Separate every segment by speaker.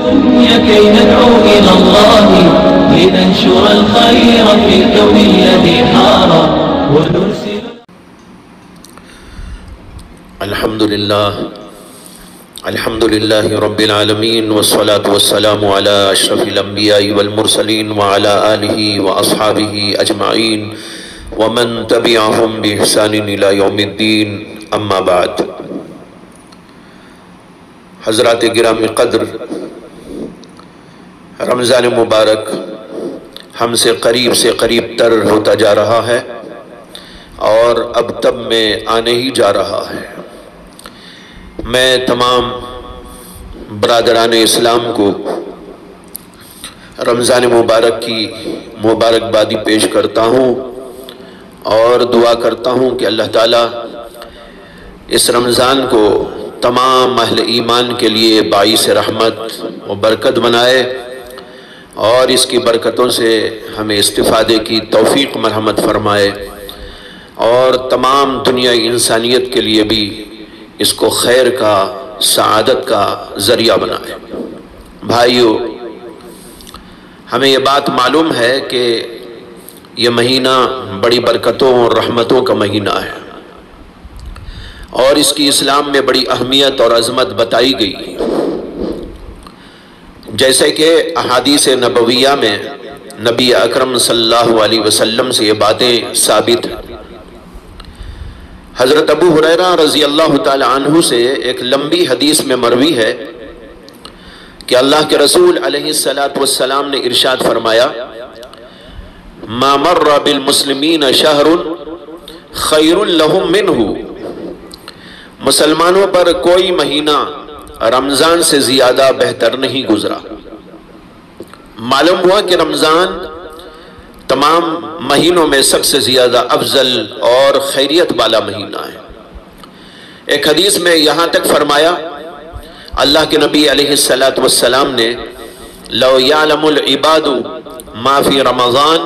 Speaker 1: كي ندعو إلى الله لننشر الخير في الكون الذي حار ونرسل.
Speaker 2: الحمد لله رب العالمين والصلاة والسلام على أشرف الأنبياء والمرسلين وعلى آله وأصحابه أجمعين ومن تبعهم بإحسان إلى يوم الدين. أما بعد. حضرات گرامی قدر، رمضان مبارک ہم سے قریب تر ہوتا جا رہا ہے اور اب تب میں آنے ہی جا رہا ہے. میں تمام برادران اسلام کو رمضان مبارک کی مبارکبادی پیش کرتا ہوں اور دعا کرتا ہوں کہ اللہ تعالیٰ اس رمضان کو تمام اہل ایمان کے لیے باعث رحمت و برکت بنائے اور اس کی برکتوں سے ہمیں استفادے کی توفیق مرحمت فرمائے اور تمام دنیا انسانیت کے لیے بھی اس کو خیر کا، سعادت کا ذریعہ بنائے. بھائیو، ہمیں یہ بات معلوم ہے کہ یہ مہینہ بڑی برکتوں اور رحمتوں کا مہینہ ہے اور اس کی اسلام میں بڑی اہمیت اور عظمت بتائی گئی. جیسے کہ احادیث نبویہ میں نبی اکرم صلی اللہ علیہ وسلم سے یہ باتیں ثابت ہیں. حضرت ابو ہریرہ رضی اللہ تعالی عنہ سے ایک لمبی حدیث میں مروی ہے کہ اللہ کے رسول علیہ السلام نے ارشاد فرمایا: ما مر بالمسلمین شہر خیر لہم منہ. مسلمانوں پر کوئی مہینہ رمضان سے زیادہ بہتر نہیں گزرا. معلوم ہوا کہ رمضان تمام مہینوں میں سب سے زیادہ افضل اور خیریت والا مہینہ ہے. ایک حدیث میں یہاں تک فرمایا اللہ کے نبی علیہ السلام نے: لو یعلم العباد ما فی رمضان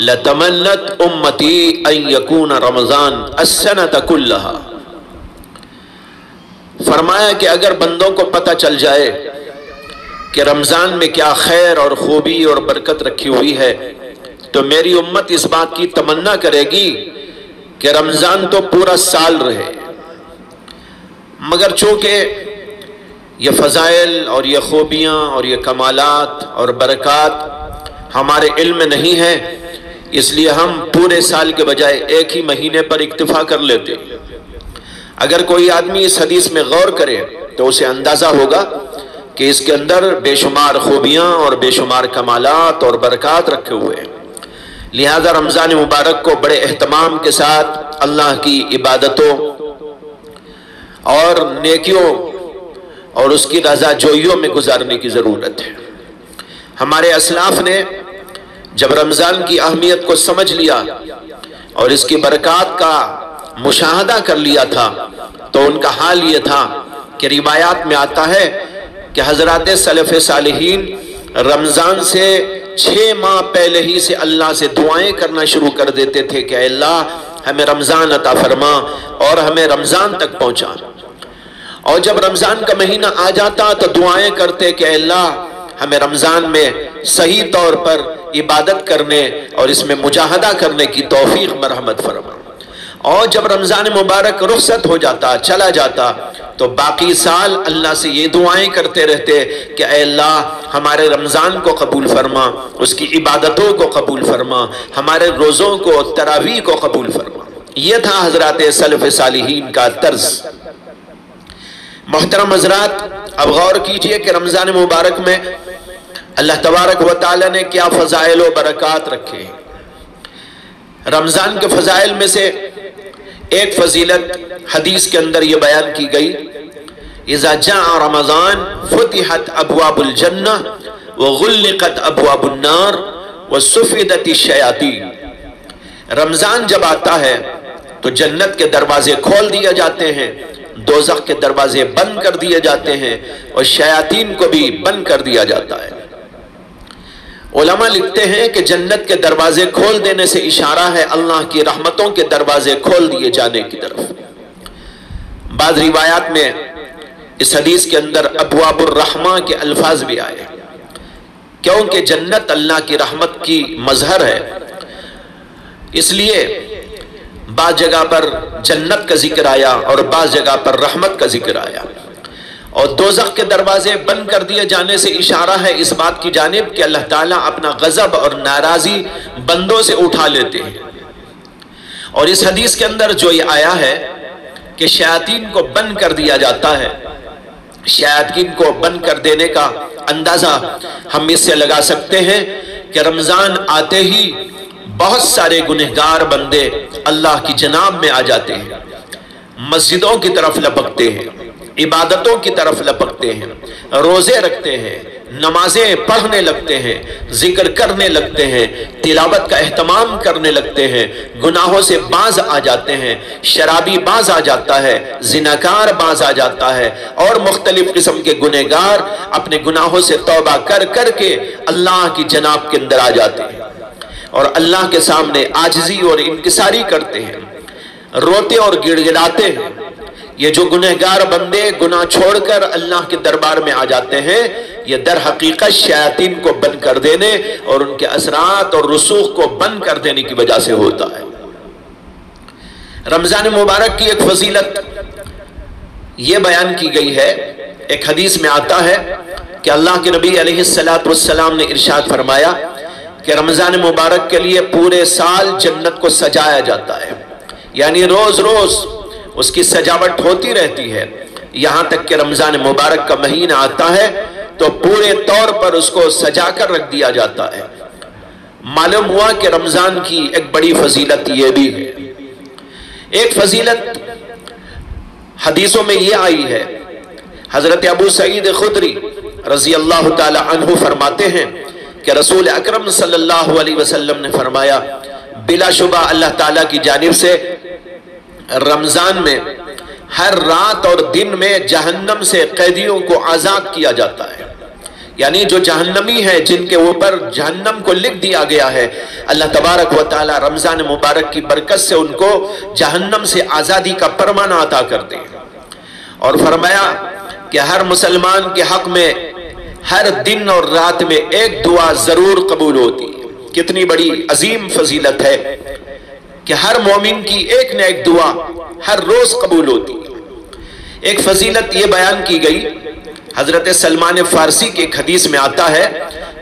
Speaker 2: لتمنت امتی ان یکون رمضان السنۃ کلہا. فرمایا کہ اگر بندوں کو پتہ چل جائے کہ رمضان میں کیا خیر اور خوبی اور برکت رکھی ہوئی ہے تو میری امت اس بات کی تمنا کرے گی کہ رمضان تو پورا سال رہے. مگر چونکہ یہ فضائل اور یہ خوبیاں اور یہ کمالات اور برکات ہمارے علم میں نہیں ہیں، اس لیے ہم پورے سال کے بجائے ایک ہی مہینے پر اکتفا کر لیتے. اگر کوئی آدمی اس حدیث میں غور کرے تو اسے اندازہ ہوگا کہ اس کے اندر بے شمار خوبیاں اور بے شمار کمالات اور برکات رکھے ہوئے ہیں. لہذا رمضان مبارک کو بڑے اہتمام کے ساتھ اللہ کی عبادتوں اور نیکیوں اور اس کی رضا جوئیوں میں گزارنے کی ضرورت ہے. ہمارے اسلاف نے جب رمضان کی اہمیت کو سمجھ لیا اور اس کی برکات کا مشاہدہ کر لیا تھا تو ان کا حال یہ تھا کہ روایات میں آتا ہے کہ حضرات سلف صالحین رمضان سے 6 ماہ پہلے ہی سے اللہ سے دعائیں کرنا شروع کر دیتے تھے کہ اے اللہ ہمیں رمضان عطا فرما اور ہمیں رمضان تک پہنچا. اور جب رمضان کا مہینہ آ جاتا تو دعائیں کرتے کہ اے اللہ ہمیں رمضان میں صحیح طور پر عبادت کرنے اور اس میں مجاہدہ کرنے کی توفیق مرحمت فرما. اور جب رمضان مبارک رخصت ہو جاتا، چلا جاتا، تو باقی سال اللہ سے یہ دعائیں کرتے رہتے کہ اے اللہ ہمارے رمضان کو قبول فرما، اس کی عبادتوں کو قبول فرما، ہمارے روزوں کو، تراویح کو قبول فرما. یہ تھا حضرات سلف صالحین کا طرز. محترم حضرات، اب غور کیجئے کہ رمضان مبارک میں اللہ تبارک و تعالی نے کیا فضائل و برکات رکھے. رمضان کے فضائل میں سے ایک فضیلت حدیث کے اندر یہ بیان کی گئی: اذا جاء رمضان فتحت ابواب الجنہ وغلقت ابواب النار وصفدت الشیاطین. رمضان جب آتا ہے تو جنت کے دروازے کھول دیے جاتے ہیں، دوزخ کے دروازے بند کر دیے جاتے ہیں اور شیاطین کو بھی بند کر دیا جاتا ہے. علماء لکھتے ہیں کہ جنت کے دروازے کھول دینے سے اشارہ ہے اللہ کی رحمتوں کے دروازے کھول دیے جانے کی طرف. بعض روایات میں اس حدیث کے اندر ابواب الرحمہ کے الفاظ بھی آئے، کیونکہ جنت اللہ کی رحمت کی مظہر ہے، اس لیے بعض جگہ پر جنت کا ذکر آیا اور بعض جگہ پر رحمت کا ذکر آیا۔ اور دوزخ کے دروازے بند کر دیے جانے سے اشارہ ہے اس بات کی جانب کہ اللہ تعالیٰ اپنا غضب اور ناراضی بندوں سے اٹھا لیتے ہیں۔ اور اس حدیث کے اندر جو یہ آیا ہے کہ شیاطین کو بند کر دیا جاتا ہے، شیاطین کو بند کر دینے کا اندازہ ہم اس سے لگا سکتے ہیں کہ رمضان آتے ہی بہت سارے گنہگار بندے اللہ کی جناب میں آ جاتے ہیں، مسجدوں کی طرف لپکتے ہیں، عبادتوں کی طرف لپکتے ہیں، روزے رکھتے ہیں، نمازیں پڑھنے لگتے ہیں، ذکر کرنے لگتے ہیں، تلاوت کا اہتمام کرنے لگتے ہیں، گناہوں سے باز آ جاتے ہیں، شرابی باز آ جاتا ہے، زناکار باز آ جاتا ہے، اور مختلف قسم کے گنہگار اپنے گناہوں سے توبہ کر کر کے اللہ کی جناب کے اندر آ جاتے ہیں اور اللہ کے سامنے عاجزی اور انکساری کرتے ہیں، روتے اور گڑ گڑاتے ہیں۔ یہ جو گنہگار بندے گناہ چھوڑ کر اللہ کے دربار میں آ جاتے ہیں، یہ در حقیقت شیاطین کو بند کر دینے اور ان کے اثرات اور رسوخ کو بند کر دینے کی وجہ سے ہوتا ہے۔ رمضان مبارک کی ایک فضیلت یہ بیان کی گئی ہے، ایک حدیث میں آتا ہے کہ اللہ کے نبی علیہ السلام نے ارشاد فرمایا کہ رمضان مبارک کے لیے پورے سال جنت کو سجایا جاتا ہے، یعنی روز روز اس کی سجاوٹ ہوتی رہتی ہے، یہاں تک کہ رمضان مبارک کا مہینہ آتا ہے تو پورے طور پر اس کو سجا کر رکھ دیا جاتا ہے۔ معلوم ہوا کہ رمضان کی ایک بڑی فضیلت یہ بھی ہے۔ ایک فضیلت حدیثوں میں یہ آئی ہے، حضرت ابو سعید خدری رضی اللہ تعالی عنہ فرماتے ہیں کہ رسول اکرم صلی اللہ علیہ وسلم نے فرمایا، بلا شبہ اللہ تعالیٰ کی جانب سے رمضان میں ہر رات اور دن میں جہنم سے قیدیوں کو آزاد کیا جاتا ہے، یعنی جو جہنمی ہے جن کے اوپر جہنم کو لکھ دیا گیا ہے، اللہ تبارک و تعالی رمضان مبارک کی برکت سے ان کو جہنم سے آزادی کا فرمانہ عطا کرتے ہیں۔ اور فرمایا کہ ہر مسلمان کے حق میں ہر دن اور رات میں ایک دعا ضرور قبول ہوتی ہے۔ کتنی بڑی عظیم فضیلت ہے کہ ہر مومن کی ایک نہ ایک دعا ہر روز قبول ہوتی ہے۔ ایک فضیلت یہ بیان کی گئی، حضرت سلمان فارسی کے ایک حدیث میں آتا ہے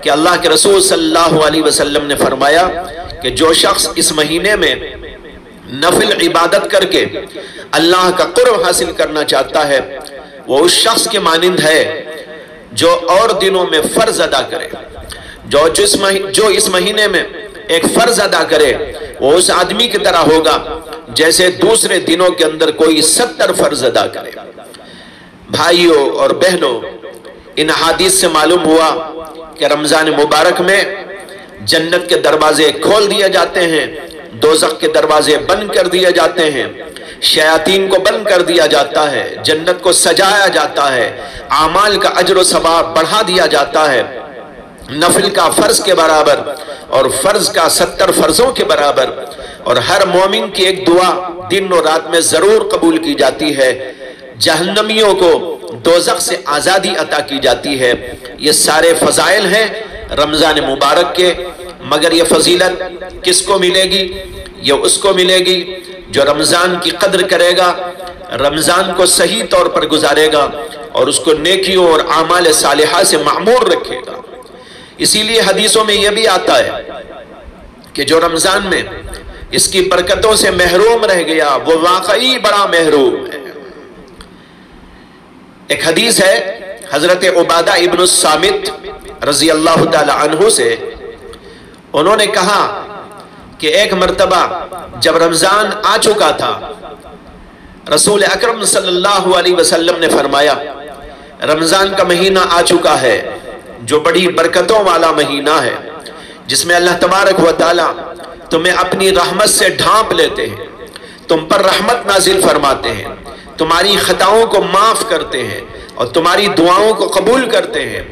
Speaker 2: کہ اللہ کے رسول صلی اللہ علیہ وسلم نے فرمایا کہ جو شخص اس مہینے میں نفل عبادت کر کے اللہ کا قرب حاصل کرنا چاہتا ہے، وہ اس شخص کے مانند ہے جو اور دنوں میں فرض ادا کرے۔ جو اس مہینے میں ایک فرض ادا کرے وہ اس آدمی کی طرح ہوگا جیسے دوسرے دنوں کے اندر کوئی 70 فرض ادا کرے۔ بھائیوں اور بہنوں، ان حدیث سے معلوم ہوا کہ رمضان مبارک میں جنت کے دروازے کھول دیے جاتے ہیں، دوزخ کے دروازے بند کر دیے جاتے ہیں، شیاطین کو بند کر دیا جاتا ہے، جنت کو سجایا جاتا ہے، اعمال کا اجر و ثواب بڑھا دیا جاتا ہے، نفل کا فرض کے برابر اور فرض کا 70 فرضوں کے برابر، اور ہر مومن کی ایک دعا دن اور رات میں ضرور قبول کی جاتی ہے، جہنمیوں کو دوزخ سے آزادی عطا کی جاتی ہے۔ یہ سارے فضائل ہیں رمضان مبارک کے، مگر یہ فضیلت کس کو ملے گی؟ یہ اس کو ملے گی جو رمضان کی قدر کرے گا، رمضان کو صحیح طور پر گزارے گا اور اس کو نیکیوں اور اعمال صالحہ سے معمور رکھے گا۔ اسی لیے حدیثوں میں یہ بھی آتا ہے کہ جو رمضان میں اس کی برکتوں سے محروم رہ گیا وہ واقعی بڑا محروم ہے۔ ایک حدیث ہے حضرت عبادہ ابن الصامت رضی اللہ تعالی عنہ سے، انہوں نے کہا کہ ایک مرتبہ جب رمضان آ چکا تھا، رسول اکرم صلی اللہ علیہ وسلم نے فرمایا رمضان کا مہینہ آ چکا ہے جو بڑی برکتوں والا مہینہ ہے، جس میں اللہ تبارک و تعالی تمہیں اپنی رحمت سے ڈھانپ لیتے ہیں، تم پر رحمت نازل فرماتے ہیں، تمہاری خطاؤں کو معاف کرتے ہیں اور تمہاری دعاؤں کو قبول کرتے ہیں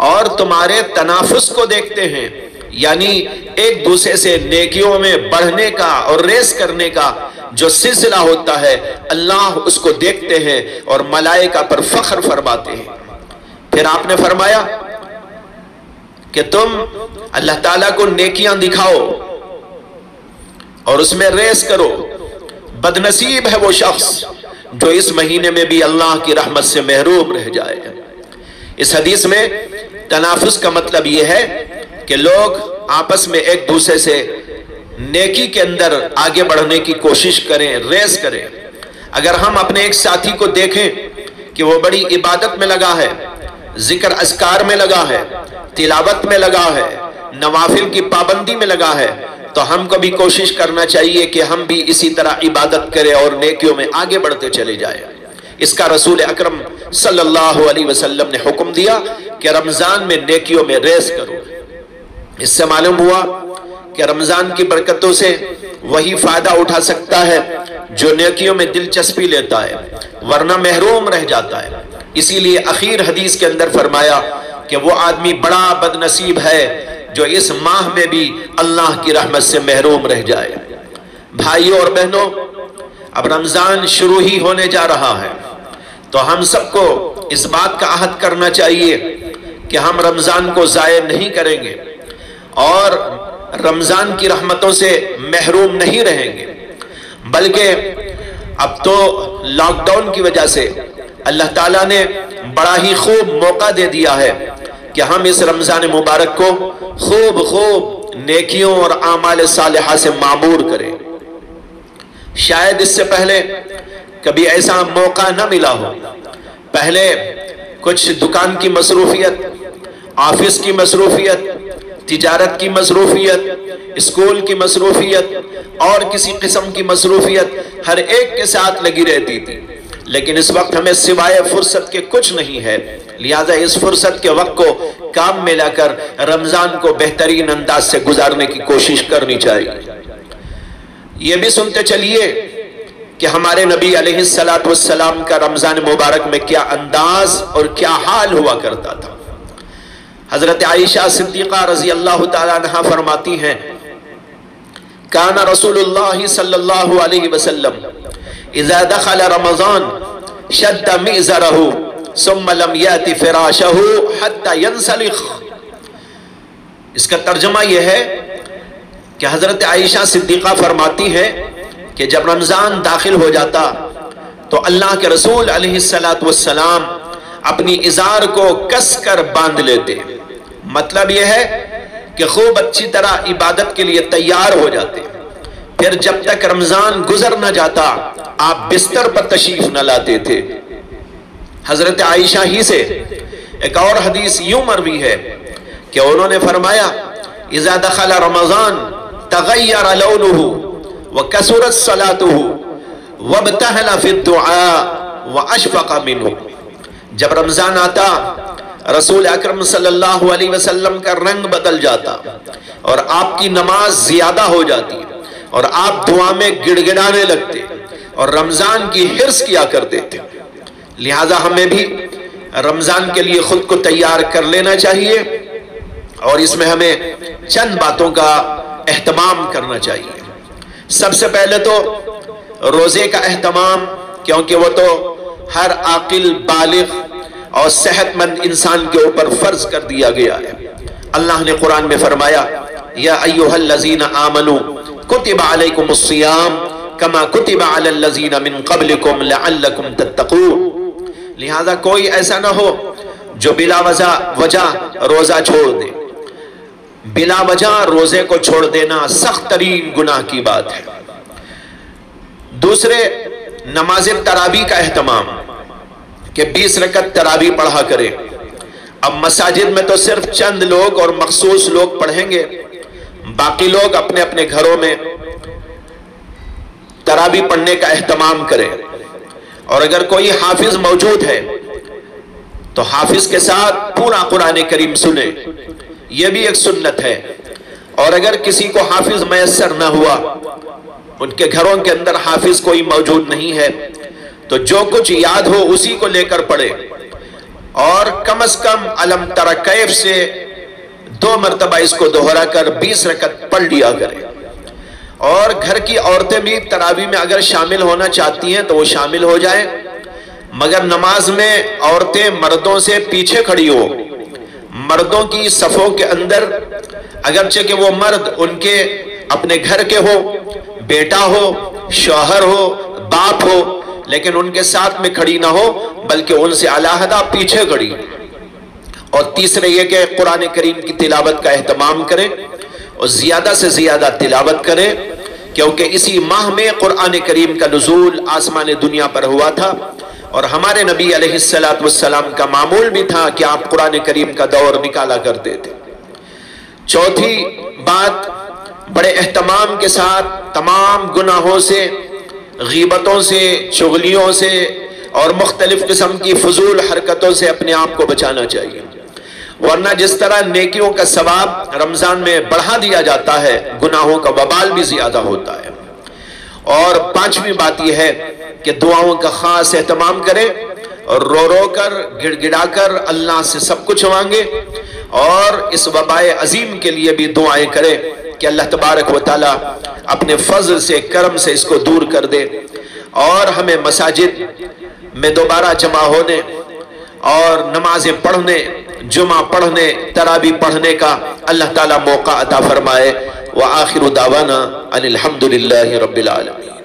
Speaker 2: اور تمہارے تنافس کو دیکھتے ہیں، یعنی ایک دوسرے سے نیکیوں میں بڑھنے کا اور ریس کرنے کا جو سلسلہ ہوتا ہے اللہ اس کو دیکھتے ہیں اور ملائکہ پر فخر فرماتے ہیں۔ پھر آپ نے فرمایا کہ تم اللہ تعالیٰ کو نیکیاں دکھاؤ اور اس میں ریس کرو، بدنصیب ہے وہ شخص جو اس مہینے میں بھی اللہ کی رحمت سے محروم رہ جائے۔ اس حدیث میں تنافس کا مطلب یہ ہے کہ لوگ آپس میں ایک دوسرے سے نیکی کے اندر آگے بڑھنے کی کوشش کریں، ریس کریں۔ اگر ہم اپنے ایک ساتھی کو دیکھیں کہ وہ بڑی عبادت میں لگا ہے، ذکر اذکار میں لگا ہے، تلاوت میں لگا ہے، نوافل کی پابندی میں لگا ہے، تو ہم کو بھی کوشش کرنا چاہیے کہ ہم بھی اسی طرح عبادت کریں اور نیکیوں میں آگے بڑھتے چلے جائیں۔ اس کا رسول اکرم صلی اللہ علیہ وسلم نے حکم دیا کہ رمضان میں نیکیوں میں ریس کرو۔ اس سے معلوم ہوا کہ رمضان کی برکتوں سے وہی فائدہ اٹھا سکتا ہے جو نیکیوں میں دلچسپی لیتا ہے، ورنہ محروم رہ جاتا ہے۔ اسی لیے اخیر حدیث کے اندر فرمایا کہ وہ آدمی بڑا بدنصیب ہے جو اس ماہ میں بھی اللہ کی رحمت سے محروم رہ جائے۔ بھائیوں اور بہنوں، اب رمضان شروع ہی ہونے جا رہا ہے، تو ہم سب کو اس بات کا عہد کرنا چاہیے کہ ہم رمضان کو ضائع نہیں کریں گے اور رمضان کی رحمتوں سے محروم نہیں رہیں گے، بلکہ اب تو لاک ڈاؤن کی وجہ سے اللہ تعالیٰ نے بڑا ہی خوب موقع دے دیا ہے کہ ہم اس رمضان مبارک کو خوب نیکیوں اور اعمال صالحہ سے معمور کریں۔ شاید اس سے پہلے کبھی ایسا موقع نہ ملا ہو۔ پہلے کچھ دکان کی مصروفیت، آفس کی مصروفیت، تجارت کی مصروفیت، اسکول کی مصروفیت اور کسی قسم کی مصروفیت ہر ایک کے ساتھ لگی رہتی تھی، لیکن اس وقت ہمیں سوائے فرصت کے کچھ نہیں ہے، لہذا اس فرصت کے وقت کو کام میں لا کر رمضان کو بہترین انداز سے گزارنے کی کوشش کرنی چاہیے۔ یہ بھی سنتے چلیے کہ ہمارے نبی علیہ السلام کا رمضان مبارک میں کیا انداز اور کیا حال ہوا کرتا تھا۔ حضرت عائشہ صدیقہ رضی اللہ تعالیٰ عنہ فرماتی ہیں، کان رسول اللہ صلی اللہ علیہ وسلم اذا دخل رمضان شد مئزرہ ثم لم یأت فراشہ حتی ینسلخ۔ اس کا ترجمہ یہ ہے کہ حضرت عائشہ صدیقہ فرماتی ہے کہ جب رمضان داخل ہو جاتا تو اللہ کے رسول علیہ السلام اپنی ازار کو کس کر باندھ لیتے۔ مطلب یہ ہے کہ خوب اچھی طرح عبادت کے لیے تیار ہو جاتے، پھر جب تک رمضان گزر نہ جاتا آپ بستر پر تشریف نہ لاتے تھے۔ حضرت عائشہ ہی سے ایک اور حدیث یوں مروی ہے کہ انہوں نے فرمایا، اذا دخل رمضان تغیر لونہ وکثرت صلاتہ وابتہل فی الدعاء واشفق منہ۔ جب رمضان آتا رسول اکرم صلی اللہ علیہ وسلم کا رنگ بدل جاتا اور آپ کی نماز زیادہ ہو جاتی اور آپ دعا میں گڑ گڑانے لگتے اور رمضان کی حرص کیا کرتے تھے۔ لہٰذا ہمیں بھی رمضان کے لیے خود کو تیار کر لینا چاہیے اور اس میں ہمیں چند باتوں کا اہتمام کرنا چاہیے۔ سب سے پہلے تو روزے کا اہتمام، کیونکہ وہ تو ہر عاقل بالغ اور صحت مند انسان کے اوپر فرض کر دیا گیا ہے۔ اللہ نے قرآن میں فرمایا، یا ایھا الذین آمنوا کتب علیکم الصیام کما کتب علی الذین من قبلکم لعلکم تتقون۔ لہذا کوئی ایسا نہ ہو جو بلا وجہ روزہ چھوڑ دے۔ بلا وجہ روزے کو چھوڑ دینا سخت ترین گناہ کی بات ہے۔ دوسرے، نماز تراویح کا اہتمام کہ 20 رکعت تراویح پڑھا کرے۔ اب مساجد میں تو صرف چند لوگ اور مخصوص لوگ پڑھیں گے، باقی لوگ اپنے اپنے گھروں میں تراویح پڑھنے کا اہتمام کریں، اور اگر کوئی حافظ موجود ہے تو حافظ کے ساتھ پورا قرآن کریم سنیں، یہ بھی ایک سنت ہے۔ اور اگر کسی کو حافظ میسر نہ ہوا، ان کے گھروں کے اندر حافظ کوئی موجود نہیں ہے، تو جو کچھ یاد ہو اسی کو لے کر پڑھے، اور کم از کم علم تر کیف سے 2 مرتبہ اس کو دہرا کر 20 رکعت پڑھ لیا کرے۔ اور گھر کی عورتیں بھی تراویح میں اگر شامل ہونا چاہتی ہیں تو وہ شامل ہو جائیں، مگر نماز میں عورتیں مردوں سے پیچھے کھڑی ہو، مردوں کی صفوں کے اندر، اگرچہ کہ وہ مرد ان کے اپنے گھر کے ہو، بیٹا ہو، شوہر ہو، باپ ہو، لیکن ان کے ساتھ میں کھڑی نہ ہو بلکہ ان سے علیحدہ پیچھے کھڑی۔ اور تیسرے یہ کہ قرآن کریم کی تلاوت کا اہتمام کریں اور زیادہ سے زیادہ تلاوت کریں، کیونکہ اسی ماہ میں قرآن کریم کا نزول آسمان دنیا پر ہوا تھا، اور ہمارے نبی علیہ السلام کا معمول بھی تھا کہ آپ قرآن کریم کا دور نکالا کرتے تھے۔ چوتھی بات، بڑے اہتمام کے ساتھ تمام گناہوں سے، غیبتوں سے، چغلیوں سے اور مختلف قسم کی فضول حرکتوں سے اپنے آپ کو بچانا چاہیے، ورنہ جس طرح نیکیوں کا ثواب رمضان میں بڑھا دیا جاتا ہے، گناہوں کا وبال بھی زیادہ ہوتا ہے۔ اور پانچویں بات یہ ہے کہ دعاؤں کا خاص اہتمام کریں اور رو رو کر، گڑ گڑا کر اللہ سے سب کچھ مانگے، اور اس وبائے عظیم کے لیے بھی دعائیں کریں کہ اللہ تبارک و تعالی اپنے فضل سے، کرم سے اس کو دور کر دے، اور ہمیں مساجد میں دوبارہ جمع ہونے اور نمازیں پڑھنے، جمعہ پڑھنے، تراویح پڑھنے کا اللہ تعالیٰ موقع عطا فرمائے۔ وآخر دعوانا ان الحمد للہ رب العالمین۔